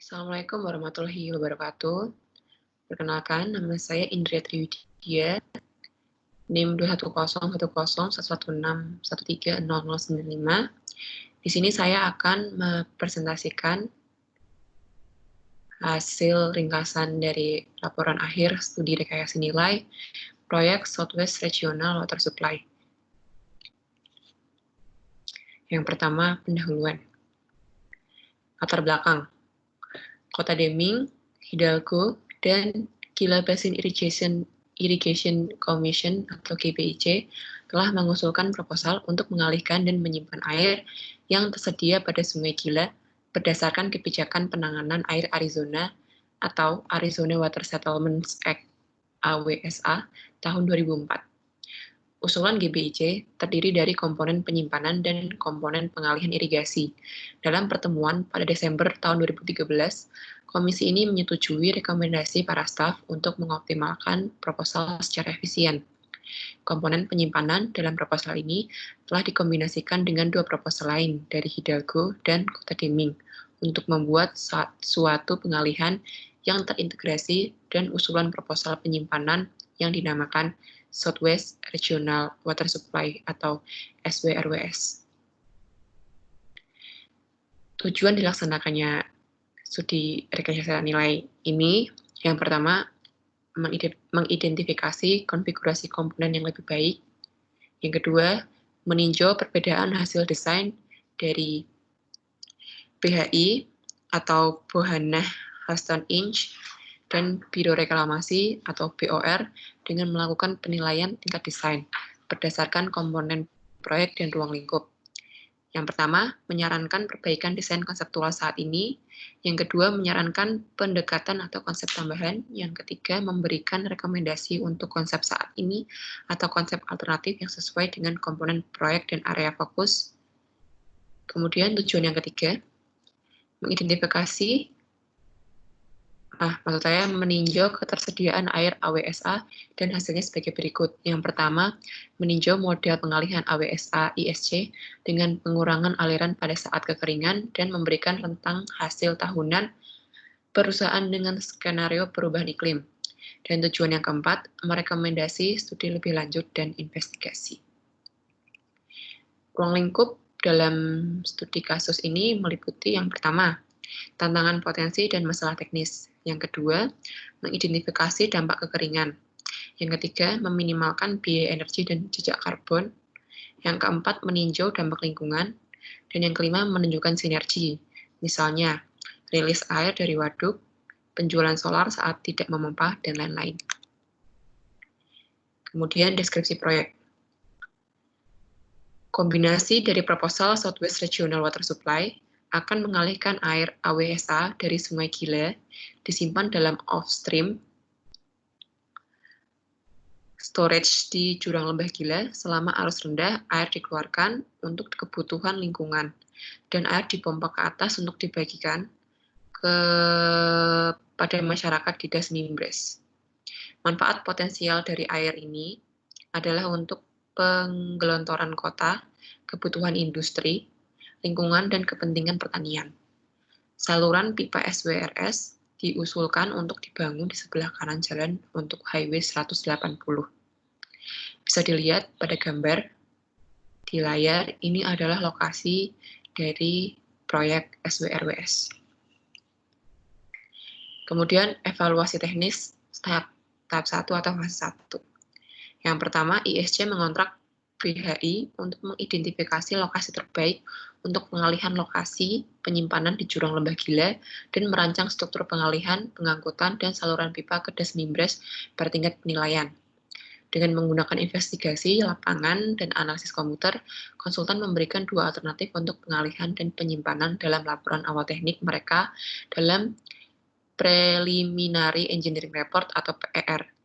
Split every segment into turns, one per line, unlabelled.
Assalamualaikum warahmatullahi wabarakatuh. Perkenalkan, nama saya Indria Triwidia, NIM 210101116130095. Di sini saya akan mempresentasikan hasil ringkasan dari laporan akhir studi rekayasa nilai proyek Southwest Regional Water Supply. Yang pertama, pendahuluan. Latar belakang. Kota Deming, Hidalgo, dan Gila Basin Irrigation Commission atau GBIC telah mengusulkan proposal untuk mengalihkan dan menyimpan air yang tersedia pada Sungai Gila berdasarkan kebijakan penanganan air Arizona atau Arizona Water Settlements Act (AWSA) tahun 2004. Usulan GBIC terdiri dari komponen penyimpanan dan komponen pengalihan irigasi. Dalam pertemuan pada Desember tahun 2013, komisi ini menyetujui rekomendasi para staf untuk mengoptimalkan proposal secara efisien. Komponen penyimpanan dalam proposal ini telah dikombinasikan dengan dua proposal lain dari Hidalgo dan Kota Deming untuk membuat suatu pengalihan yang terintegrasi dan usulan proposal penyimpanan yang dinamakan Southwest Regional Water Supply atau SWRWS. Tujuan dilaksanakannya studi rekayasa nilai ini, yang pertama, mengidentifikasi konfigurasi komponen yang lebih baik. Yang kedua, meninjau perbedaan hasil desain dari BHI atau Bohaneh Houston Inch dan Biro Reklamasi atau BOR dengan melakukan penilaian tingkat desain berdasarkan komponen proyek dan ruang lingkup. Yang pertama, menyarankan perbaikan desain konseptual saat ini. Yang kedua, menyarankan pendekatan atau konsep tambahan. Yang ketiga, memberikan rekomendasi untuk konsep saat ini atau konsep alternatif yang sesuai dengan komponen proyek dan area fokus. Kemudian tujuan yang ketiga, meninjau ketersediaan air AWSA dan hasilnya sebagai berikut. Yang pertama, meninjau model pengalihan AWSA ISC dengan pengurangan aliran pada saat kekeringan dan memberikan rentang hasil tahunan perusahaan dengan skenario perubahan iklim. Dan tujuan yang keempat, merekomendasi studi lebih lanjut dan investigasi. Ruang lingkup dalam studi kasus ini meliputi yang pertama, tantangan potensi dan masalah teknis. Yang kedua, mengidentifikasi dampak kekeringan. Yang ketiga, meminimalkan biaya energi dan jejak karbon. Yang keempat, meninjau dampak lingkungan. Dan yang kelima, menunjukkan sinergi. Misalnya, rilis air dari waduk, penjualan solar saat tidak memompa, dan lain-lain. Kemudian, deskripsi proyek. Kombinasi dari proposal Southwest Regional Water Supply akan mengalihkan air AWSA dari Sungai Gila disimpan dalam off-stream storage di jurang lembah Gila selama arus rendah, air dikeluarkan untuk kebutuhan lingkungan dan air dipompa ke atas untuk dibagikan kepada masyarakat di Das Nimbres. Manfaat potensial dari air ini adalah untuk penggelontoran kota, kebutuhan industri, lingkungan, dan kepentingan pertanian. Saluran pipa SWRS diusulkan untuk dibangun di sebelah kanan jalan untuk Highway 180. Bisa dilihat pada gambar di layar, ini adalah lokasi dari proyek SWRWS. Kemudian evaluasi teknis tahap 1 atau fase 1. Yang pertama, ISC mengontrak BHI untuk mengidentifikasi lokasi terbaik untuk pengalihan lokasi penyimpanan di jurang lembah Gila dan merancang struktur pengalihan, pengangkutan, dan saluran pipa ke Das Nimbres pada tingkat penilaian. Dengan menggunakan investigasi, lapangan, dan analisis komputer, konsultan memberikan dua alternatif untuk pengalihan dan penyimpanan dalam laporan awal teknik mereka dalam Preliminary Engineering Report atau PER.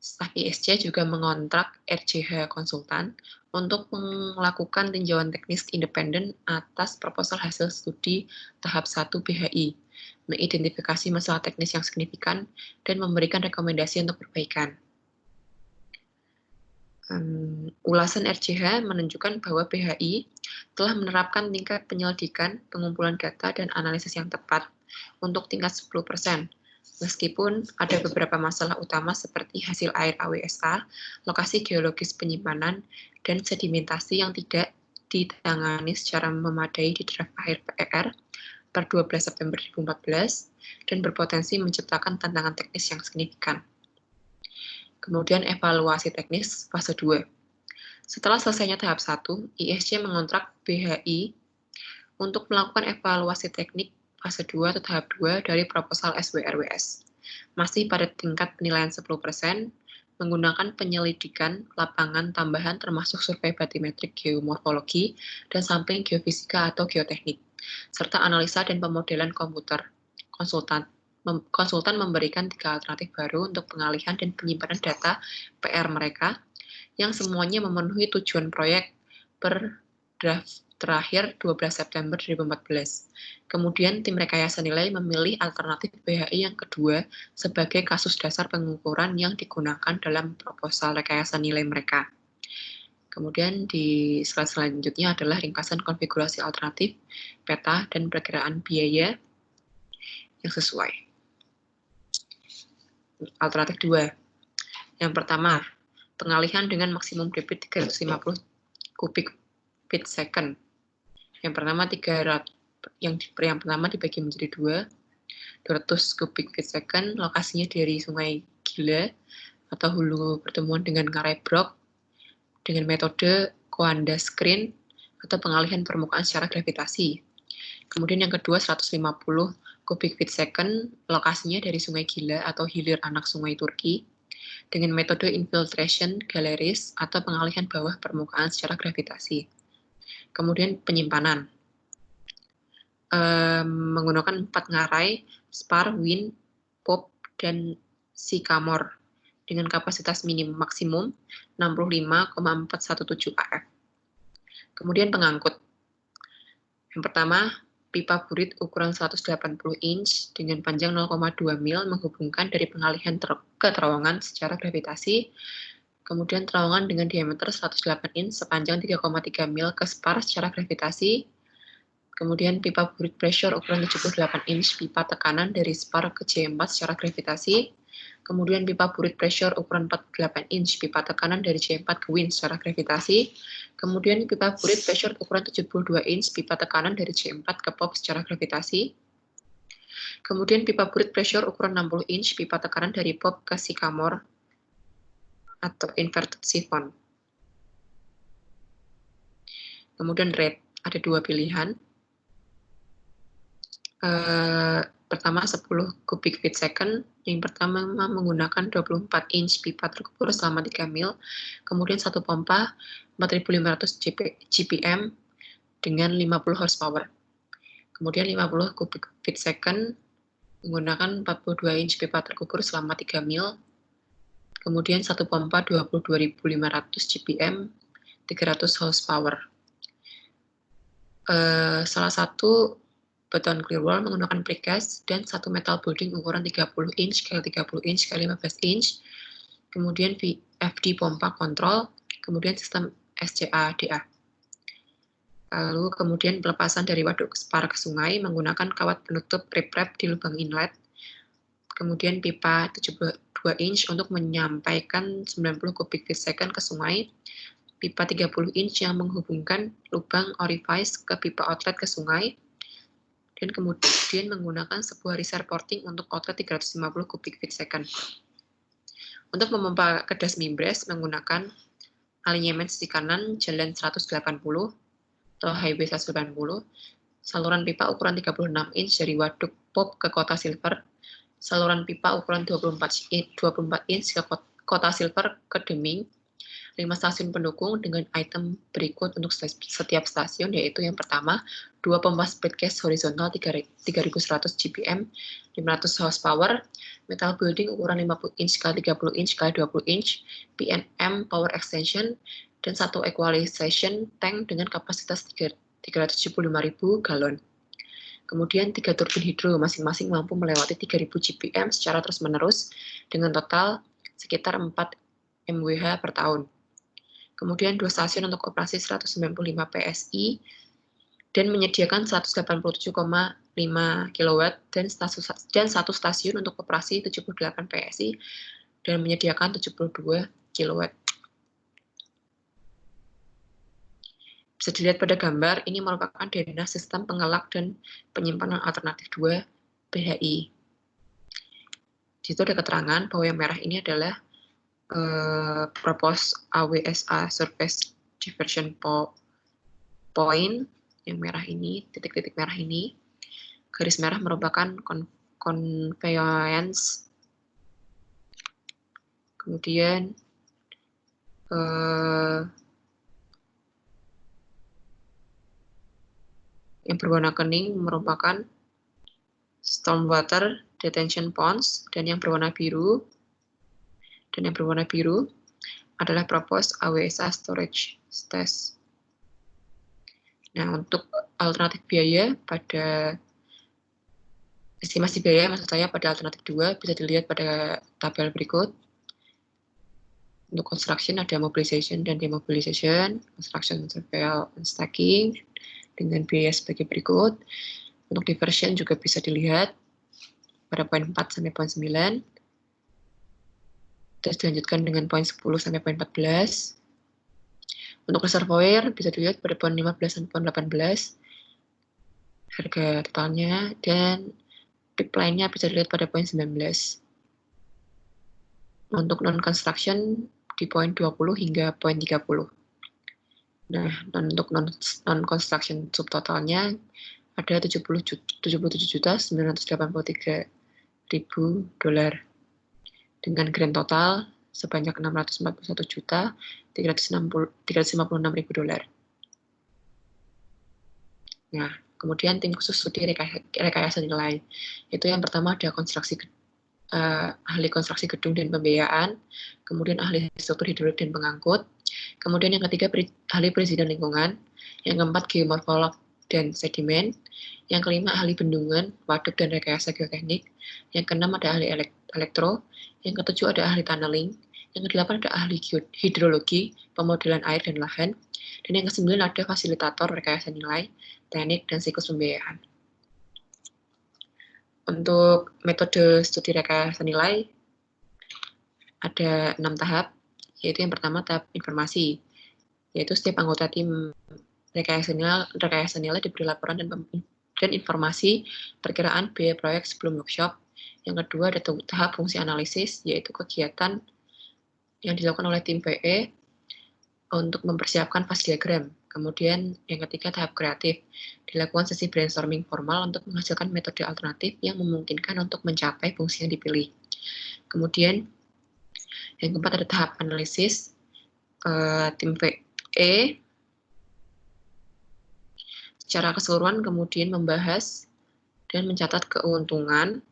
Staf ISC juga mengontrak RJH Konsultan untuk melakukan tinjauan teknis independen atas proposal hasil studi tahap 1 BHI, mengidentifikasi masalah teknis yang signifikan, dan memberikan rekomendasi untuk perbaikan. Ulasan RJH menunjukkan bahwa BHI telah menerapkan tingkat penyelidikan, pengumpulan data, dan analisis yang tepat, untuk tingkat 10%. Meskipun ada beberapa masalah utama seperti hasil air AWSA, lokasi geologis penyimpanan, dan sedimentasi yang tidak ditangani secara memadai di draft akhir PER per 12 September 2014 dan berpotensi menciptakan tantangan teknis yang signifikan. Kemudian evaluasi teknis fase 2. Setelah selesainya tahap 1, ISC mengontrak BHI untuk melakukan evaluasi teknik fase 2 atau tahap 2 dari proposal SWRWS. Masih pada tingkat penilaian 10%, menggunakan penyelidikan lapangan tambahan termasuk survei batimetrik geomorfologi dan sampling geofisika atau geoteknik, serta analisa dan pemodelan komputer. Konsultan memberikan 3 alternatif baru untuk pengalihan dan penyimpanan data PR mereka, yang semuanya memenuhi tujuan proyek per draft terakhir 12 September 2014. Kemudian tim rekayasa nilai memilih alternatif BHI yang kedua sebagai kasus dasar pengukuran yang digunakan dalam proposal rekayasa nilai mereka. Kemudian di slide selanjutnya adalah ringkasan konfigurasi alternatif, peta, dan perkiraan biaya yang sesuai. Alternatif 2. Yang pertama, pengalihan dengan maksimum debit 350 kubik feet second. Yang pertama dibagi menjadi 200 kubik feet second, lokasinya dari Sungai Gila atau hulu pertemuan dengan Ngarai Brok dengan metode Coanda Screen atau pengalihan permukaan secara gravitasi. Kemudian yang kedua 150 kubik feet second, lokasinya dari Sungai Gila atau hilir anak Sungai Turki dengan metode infiltration galleries atau pengalihan bawah permukaan secara gravitasi. Kemudian penyimpanan menggunakan 4 ngarai, spar, wind, pop, dan sycamore dengan kapasitas maksimum 65,417 AF. Kemudian pengangkut. Yang pertama, pipa burit ukuran 180 inch dengan panjang 0,2 mil menghubungkan dari pengalihan ke terowongan secara gravitasi. Kemudian terowongan dengan diameter 108 inch sepanjang 3,3 mil ke spar secara gravitasi. Kemudian pipa burit pressure ukuran 78 inch pipa tekanan dari spar ke J4 secara gravitasi. Kemudian pipa burit pressure ukuran 48 inch pipa tekanan dari J4 ke wind secara gravitasi. Kemudian pipa burit pressure ukuran 72 inch pipa tekanan dari J4 ke pop secara gravitasi. Kemudian pipa burit pressure ukuran 60 inch pipa tekanan dari pop ke sycamore atau inverted siphon. Kemudian rate, ada 2 pilihan. Pertama 10 kubik feet second, yang pertama menggunakan 24 inch pipa terkubur selama 3 mil, kemudian satu pompa 4500 GPM dengan 50 horsepower. Kemudian 50 kubik feet second menggunakan 42 inch pipa terkubur selama 3 mil, kemudian satu pompa 22.500 GPM 300 horsepower. Salah satu beton clear wall menggunakan precast dan satu metal building ukuran 30 inch x 30 inch x 15 inch. Kemudian VFD pompa kontrol, kemudian sistem SCADA. Lalu kemudian pelepasan dari waduk spar ke sungai menggunakan kawat penutup riprap di lubang inlet. Kemudian pipa 72 inch untuk menyampaikan 90 kubik feet second ke sungai. Pipa 30 inch yang menghubungkan lubang orifice ke pipa outlet ke sungai. Dan kemudian menggunakan sebuah reservoir porting untuk outlet 350 kubik feet second. Untuk memompa ke das mimbres menggunakan alinyemen sisi kanan jalan 180 atau highway 180, saluran pipa ukuran 36 inch dari waduk pop ke kota Silver, saluran pipa ukuran 24 inch ke kota Silver ke Deming, 5 stasiun pendukung dengan item berikut untuk setiap stasiun, yaitu yang pertama, 2 pompa split case horizontal 3100 GPM, 500 horsepower, metal building ukuran 50 inch x 30 inch x 20 inch, PNM power extension, dan satu equalization tank dengan kapasitas 375.000 galon. Kemudian 3 turbin hidro masing-masing mampu melewati 3000 GPM secara terus-menerus dengan total sekitar 4 MWh per tahun. Kemudian 2 stasiun untuk operasi 195 PSI dan menyediakan 187,5 kW dan satu stasiun untuk operasi 78 PSI dan menyediakan 72 kW. Bisa dilihat pada gambar, ini merupakan DNA sistem pengelak dan penyimpanan alternatif 2 PHI. Di situ ada keterangan bahwa yang merah ini adalah proposed AWSA surface diversion point. Yang merah ini, titik-titik merah ini, garis merah merupakan conveyance. Kemudian yang berwarna kuning merupakan stormwater detention ponds, dan yang berwarna biru adalah proposed AWSA storage stage. Nah, untuk alternatif biaya pada estimasi biaya, maksud saya pada alternatif 2, bisa dilihat pada tabel berikut. Untuk construction ada mobilization dan demobilization, construction, surveil, and stacking dengan biaya sebagai berikut. Untuk diversion juga bisa dilihat pada poin 4 sampai poin 9. Terus dilanjutkan dengan poin 10 sampai poin 14. Untuk reservoir bisa dilihat pada poin 15 sampai poin 18 harga totalnya, dan pipeline-nya bisa dilihat pada poin 19. Untuk non-construction di poin 20 hingga poin 30. Nah, untuk non-construction subtotalnya ada $77.983.000 dengan grand total sebanyak $641.356.000. Nah, kemudian tim khusus studi rekayasa nilai. Itu yang pertama ada ahli konstruksi gedung dan pembiayaan, kemudian ahli struktur hidrolik dan pengangkut, kemudian yang ketiga ahli perizinan lingkungan, yang keempat geomorfolog dan sedimen, yang kelima ahli bendungan, waduk dan rekayasa geoteknik, yang keenam ada ahli elektro, yang ketujuh ada ahli tunneling, yang kedelapan ada ahli hidrologi, pemodelan air dan lahan, dan yang kesembilan ada fasilitator rekayasa nilai, teknik, dan siklus pembiayaan. Untuk metode studi rekayasa nilai ada 6 tahap, yaitu yang pertama tahap informasi, yaitu setiap anggota tim rekayasa nilai diberi laporan dan informasi perkiraan biaya proyek sebelum workshop. Yang kedua ada tahap fungsi analisis, yaitu kegiatan yang dilakukan oleh tim PE untuk mempersiapkan fase diagram. Kemudian yang ketiga tahap kreatif, dilakukan sesi brainstorming formal untuk menghasilkan metode alternatif yang memungkinkan untuk mencapai fungsi yang dipilih. Kemudian yang keempat ada tahap analisis, tim PE secara keseluruhan kemudian membahas dan mencatat keuntungan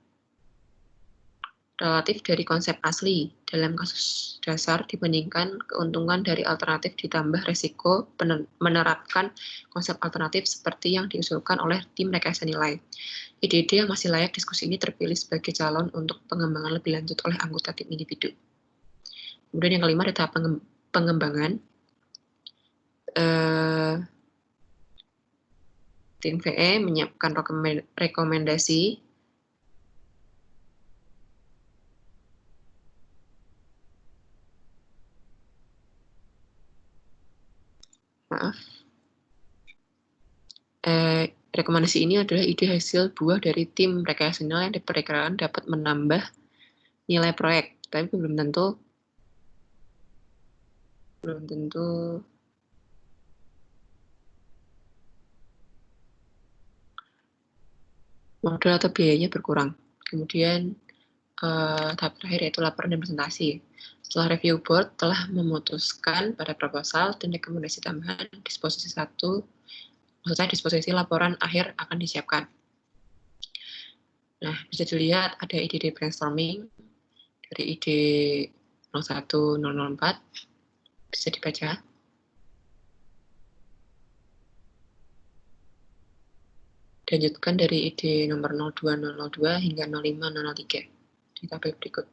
relatif dari konsep asli dalam kasus dasar dibandingkan keuntungan dari alternatif ditambah resiko menerapkan konsep alternatif seperti yang diusulkan oleh tim rekayasa nilai. Ide-ide yang masih layak diskusi ini terpilih sebagai calon untuk pengembangan lebih lanjut oleh anggota tim individu. Kemudian yang kelima ada tahap pengembangan. Tim VE menyiapkan rekomendasi rekomendasi ini adalah ide hasil buah dari tim rekayasa nilai yang diperkirakan dapat menambah nilai proyek, tapi belum tentu modal atau biayanya berkurang. Kemudian tahap terakhir yaitu laporan dan presentasi. Setelah review board telah memutuskan pada proposal dan rekomendasi tambahan, disposisi laporan akhir akan disiapkan. Nah, bisa dilihat ada ide brainstorming dari ide 01-004, bisa dibaca. Dilanjutkan dari ide nomor 02-002 hingga 05-003 di tabel berikut.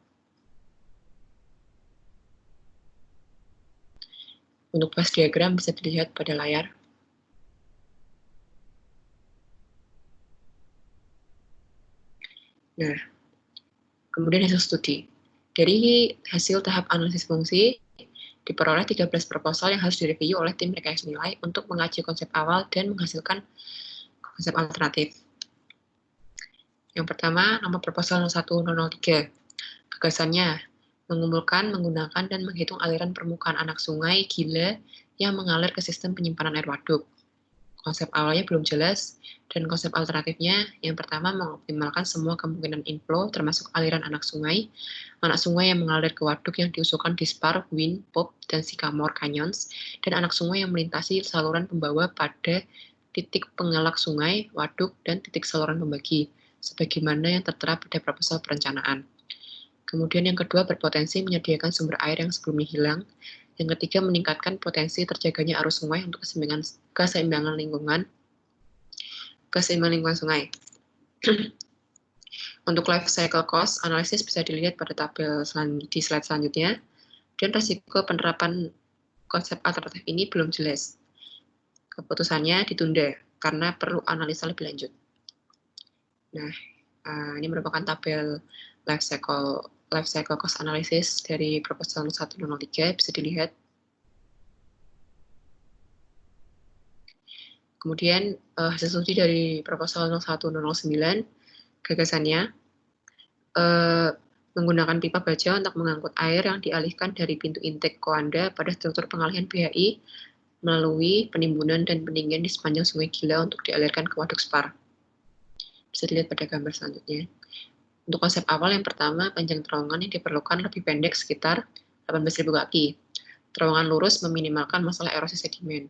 Untuk fase diagram bisa dilihat pada layar. Nah, kemudian hasil studi. Dari hasil tahap analisis fungsi, diperoleh 13 proposal yang harus direview oleh tim rekayasa nilai untuk mengaji konsep awal dan menghasilkan konsep alternatif. Yang pertama, nomor proposal 01003. Gagasannya, mengumpulkan, menggunakan, dan menghitung aliran permukaan anak sungai Gila yang mengalir ke sistem penyimpanan air waduk. Konsep awalnya belum jelas, dan konsep alternatifnya yang pertama mengoptimalkan semua kemungkinan inflow termasuk aliran anak sungai yang mengalir ke waduk yang diusulkan di Spar, Win, Pop, dan Sycamore Canyons, dan anak sungai yang melintasi saluran pembawa pada titik pengelak sungai, waduk, dan titik saluran pembagi, sebagaimana yang tertera pada proposal perencanaan. Kemudian yang kedua berpotensi menyediakan sumber air yang sebelumnya hilang. Yang ketiga, meningkatkan potensi terjaganya arus sungai untuk keseimbangan lingkungan sungai. Untuk life cycle cost analisis bisa dilihat pada tabel di slide selanjutnya. Dan risiko penerapan konsep alternatif ini belum jelas. Keputusannya ditunda karena perlu analisa lebih lanjut. Nah, ini merupakan tabel life cycle cost analysis dari proposal 0103, bisa dilihat. Kemudian hasil studi dari proposal 0109, gagasannya menggunakan pipa baja untuk mengangkut air yang dialihkan dari pintu intake Koanda pada struktur pengalihan BHI melalui penimbunan dan pendingin di sepanjang Sungai Gila untuk dialirkan ke Waduk Spar. Bisa dilihat pada gambar selanjutnya. Untuk konsep awal yang pertama, panjang terowongan yang diperlukan lebih pendek sekitar 18.000 kaki. Terowongan lurus meminimalkan masalah erosi sedimen.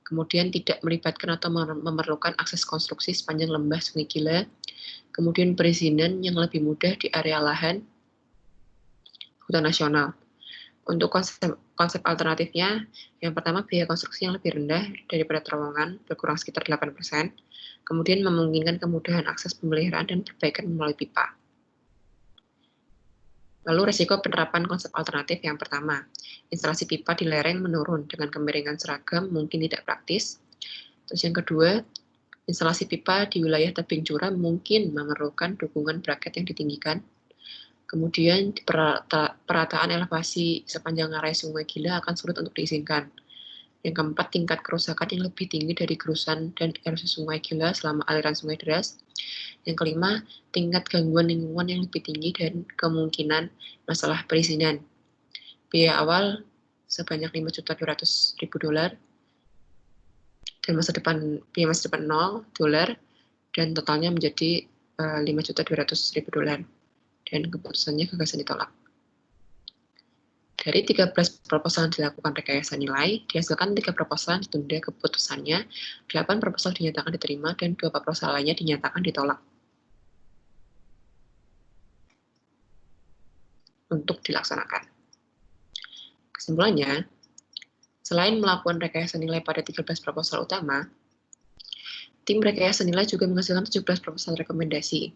Kemudian tidak melibatkan atau memerlukan akses konstruksi sepanjang lembah Sungai Gila. Kemudian perizinan yang lebih mudah di area lahan hutan nasional. Untuk konsep alternatifnya, yang pertama biaya konstruksi yang lebih rendah daripada terowongan, berkurang sekitar 8%. Kemudian memungkinkan kemudahan akses pemeliharaan dan perbaikan melalui pipa. Lalu risiko penerapan konsep alternatif yang pertama, instalasi pipa di lereng menurun dengan kemiringan seragam mungkin tidak praktis. Terus yang kedua, instalasi pipa di wilayah tebing curam mungkin memerlukan dukungan braket yang ditinggikan. Kemudian perataan elevasi sepanjang area Sungai Gila akan sulit untuk diizinkan. Yang keempat, tingkat kerusakan yang lebih tinggi dari gerusan dan erosi Sungai Gila selama aliran sungai deras. Yang kelima, tingkat gangguan lingkungan yang lebih tinggi dan kemungkinan masalah perizinan. Biaya awal sebanyak $5.200.000 dan biaya masa depan $0 dan totalnya menjadi $5.200.000 dan keputusannya gagasan ditolak. Dari 13 proposal yang dilakukan rekayasa nilai, dihasilkan 3 proposal yang ditunda keputusannya, 8 proposal dinyatakan diterima, dan 2 proposal lainnya dinyatakan ditolak untuk dilaksanakan. Kesimpulannya, selain melakukan rekayasa nilai pada 13 proposal utama, tim rekayasa nilai juga menghasilkan 17 proposal rekomendasi.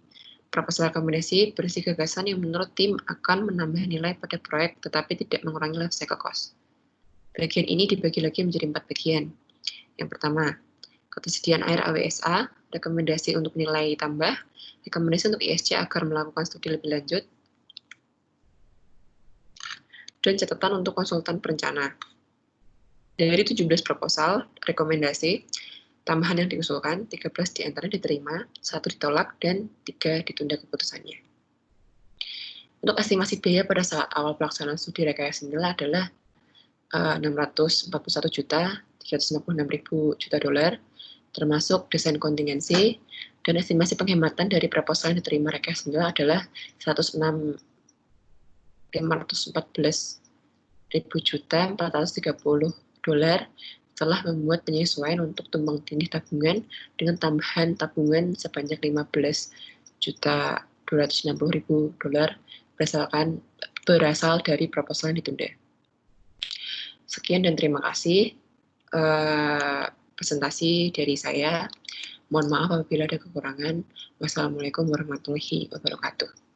Proposal rekomendasi berisi gagasan yang menurut tim akan menambah nilai pada proyek tetapi tidak mengurangi life cycle cost. Bagian ini dibagi lagi menjadi 4 bagian. Yang pertama, ketersediaan air AWSA, rekomendasi untuk nilai tambah, rekomendasi untuk ISC agar melakukan studi lebih lanjut, dan catatan untuk konsultan perencana. Dari 17 proposal rekomendasi, tambahan yang diusulkan, 13 diantaranya diterima, 1 ditolak, dan 3 ditunda keputusannya. Untuk estimasi biaya pada saat awal pelaksanaan studi rekayasa nilai adalah $641.356.000 termasuk desain kontingensi, dan estimasi penghematan dari proposal yang diterima rekayasa nilai adalah $106.514.430 setelah membuat penyesuaian untuk tumbang tindih tabungan dengan tambahan tabungan sebanyak $15.260.000 berasal dari proposal yang ditunda. Sekian dan terima kasih presentasi dari saya. Mohon maaf apabila ada kekurangan. Wassalamualaikum warahmatullahi wabarakatuh.